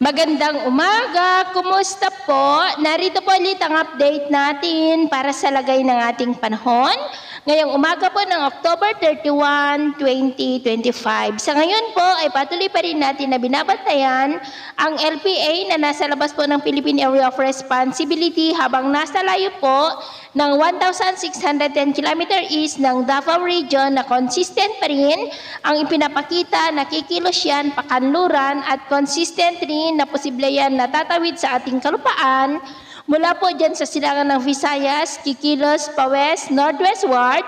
Magandang umaga! Kumusta po? Narito po ulit ang update natin para sa lagay ng ating panahon. Ngayong umaga po ng October 31, 2025. Sa ngayon po ay patuloy pa rin natin na binabantayan ang LPA na nasa labas po ng Philippine Area of Responsibility habang nasa layo po ng 1,610 km east ng Davao Region na consistent pa rin ang ipinapakita na kikilos yan pakanluran at consistent rin na posible yan natatawid sa ating kalupaan mula po dyan sa silangan ng Visayas, kikilos pa west, northwestward,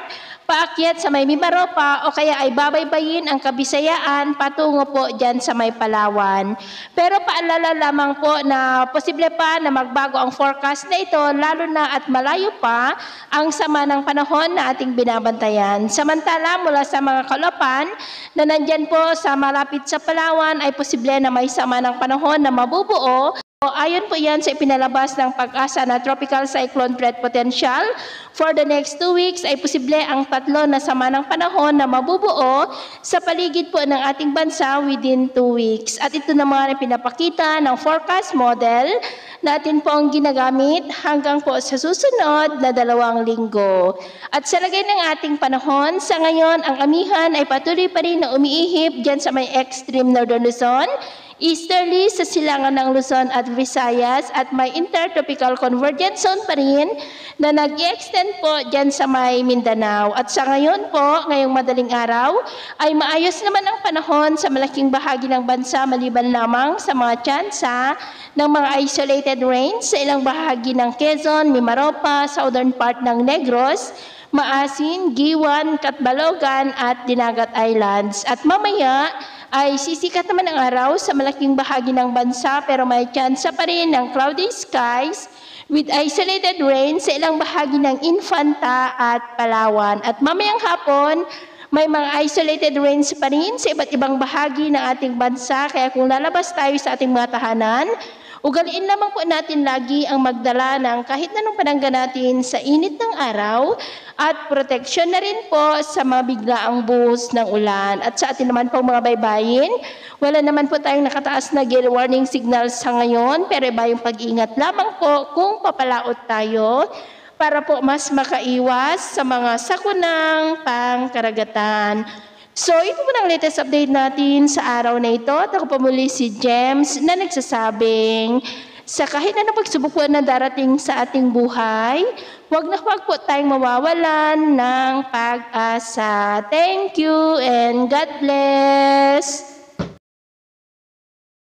paakyat sa may Mimaropa o kaya ay babaybayin ang Kabisayaan patungo po dyan sa may Palawan. Pero paalala lamang po na posible pa na magbago ang forecast na ito lalo na at malayo pa ang sama ng panahon na ating binabantayan. Samantala mula sa mga kalapan na nandyan po sa malapit sa Palawan ay posible na may sama ng panahon na mabubuo. Ayon po yan sa ipinalabas ng Pag-asa na Tropical Cyclone Threat Potential. For the next 2 weeks ay posible ang tatlo na sama ng panahon na mabubuo sa paligid po ng ating bansa within 2 weeks. At ito naman ay pinapakita ng forecast model natin po ang ginagamit hanggang po sa susunod na 2 linggo. At sa lagay ng ating panahon, sa ngayon ang amihan ay patuloy pa rin na umiihip dyan sa may extreme northern Luzon, easterly sa silangan ng Luzon at Visayas at may intertropical convergence zone pa rin na nag-extend po dyan sa may Mindanao. At sa ngayon po, ngayong madaling araw, ay maayos naman ang panahon sa malaking bahagi ng bansa maliban lamang sa mga tsansa ng mga isolated rains sa ilang bahagi ng Quezon, Mimaropa, southern part ng Negros, Maasin, Giwan, Catbalogan at Dinagat Islands. At mamaya ay sisikat naman ang araw sa malaking bahagi ng bansa pero may tsansa pa rin ng cloudy skies with isolated rain sa ilang bahagi ng Infanta at Palawan. At mamayang hapon, may mga isolated rains pa rin sa iba't ibang bahagi ng ating bansa kaya kung lalabas tayo sa ating mga tahanan, ugaliin lamang po natin lagi ang magdala ng kahit anong panangga natin sa init ng araw at proteksyon na rin po sa mga biglaang buhos ng ulan. At sa atin naman po mga baybayin, wala naman po tayong nakataas na gale warning signals sa ngayon pero iba yung pag-ingat lamang po kung papalaot tayo para po mas makaiwas sa mga sakunang pangkaragatan. So, ito po ang latest update natin sa araw na ito. At ako po muli si James na nagsasabing sa kahit na pagsubok po na darating sa ating buhay, huwag na huwag po tayong mawawalan ng pag-asa. Thank you and God bless!